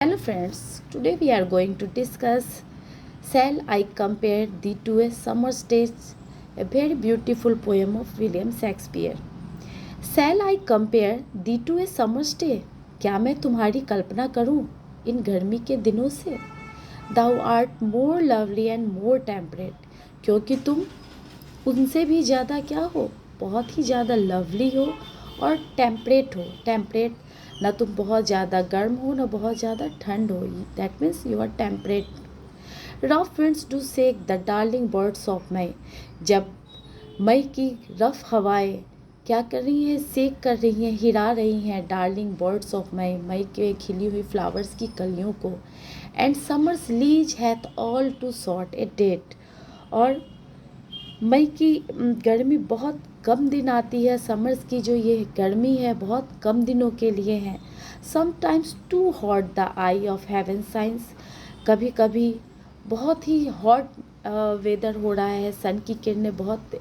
Hello friends, today we are going to discuss Shall I Compare Thee to a Summer's Day, a very beautiful poem of William Shakespeare. Shall I compare thee to a summer's day? क्या मैं तुम्हारी कल्पना करूं इन गर्मी के दिनों से? Thou art more lovely and more temperate, क्योंकि तुम उनसे भी ज़्यादा क्या हो, बहुत ही ज़्यादा लवली हो और टेम्परेट हो. टेम्परेट ना तुम बहुत ज़्यादा गर्म हो ना बहुत ज़्यादा ठंड हो. That means you are temperate. Rough winds do shake the darling birds of May. जब मई की रफ हवाएं क्या कर रही हैं, सेक कर रही हैं, हिला रही हैं डार्लिंग बर्ड्स ऑफ मई, मई के खिली हुई फ्लावर्स की कलियों को. And summers lease hath all too short a date. और मई की गर्मी बहुत कम दिन आती है. समर्स की जो ये गर्मी है बहुत कम दिनों के लिए है. Sometimes too hot the eye of heaven shines. कभी कभी बहुत ही हॉट वेदर हो रहा है, सन की किरणें बहुत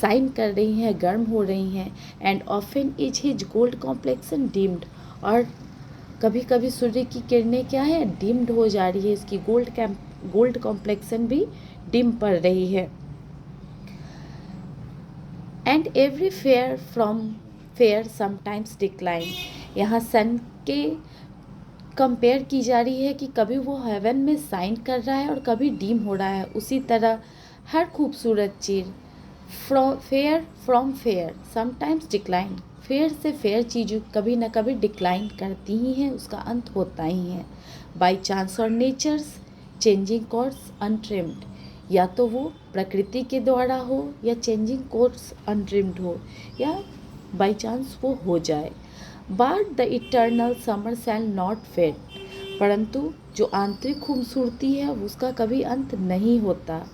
साइन कर रही हैं, गर्म हो रही हैं. And often is his gold complexion deemed. और कभी कभी सूर्य की किरणें क्या है, डिम्ड हो जा रही है, इसकी गोल्ड कॉम्प्लेक्सन भी डिम पड़ रही है. And every fair from fair sometimes decline. यहाँ सन के कंपेयर की जा रही है कि कभी वो हेवन में साइन कर रहा है और कभी डीम हो रहा है. उसी तरह हर खूबसूरत चीज़ from fair sometimes decline. Fair से फेयर चीज़ कभी ना कभी डिक्लाइन करती ही हैं, उसका अंत होता ही है. बाई चांस और नेचर्स चेंजिंग कोर्स अनट्रिम्ड. या तो वो प्रकृति के द्वारा हो या चेंजिंग कोर्स अनट्रिम्ड हो या बाई चांस वो हो जाए. But the eternal summer shall not fade. परंतु जो आंतरिक खूबसूरती है उसका कभी अंत नहीं होता.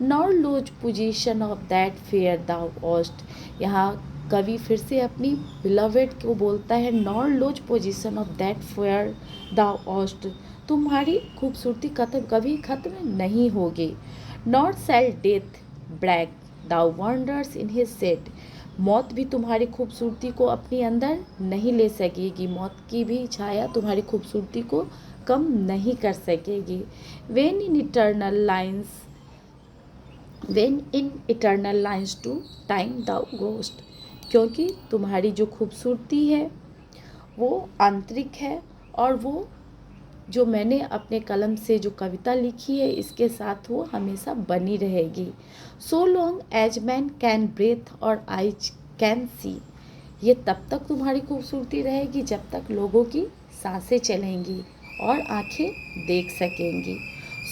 Nor lose position of that fair thou ow'st. यहाँ कवि फिर से अपनी बिलवेड को बोलता है, nor lose position of that fair thou ow'st. तुम्हारी खूबसूरती कभी खत्म नहीं होगी. Not shall death brag thou wonders in his shade. मौत भी तुम्हारी खूबसूरती को अपने अंदर नहीं ले सकेगी. मौत की भी छाया तुम्हारी खूबसूरती को कम नहीं कर सकेगी. When in eternal lines to time thou grow'st. क्योंकि तुम्हारी जो खूबसूरती है वो आंतरिक है और वो जो मैंने अपने कलम से जो कविता लिखी है इसके साथ वो हमेशा बनी रहेगी. So long as men can breathe और आइज कैन सी. ये तब तक तुम्हारी खूबसूरती रहेगी जब तक लोगों की सांसें चलेंगी और आंखें देख सकेंगी.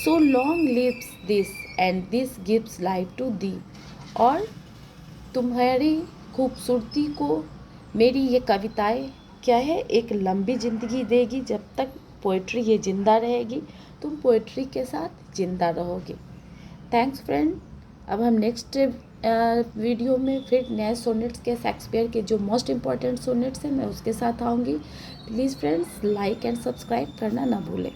So long lives this and this gives life to thee. और तुम्हारी खूबसूरती को मेरी ये कविताएं क्या है, एक लंबी ज़िंदगी देगी. जब तक पोइट्री ये ज़िंदा रहेगी तुम पोइट्री के साथ ज़िंदा रहोगे. Thanks friend. अब हम नेक्स्ट वीडियो में फिर नए सोनेट्स के शेक्सपियर के जो मोस्ट इम्पॉर्टेंट सोनेट्स हैं मैं उसके साथ आऊँगी. Please friends like and subscribe करना ना भूलें.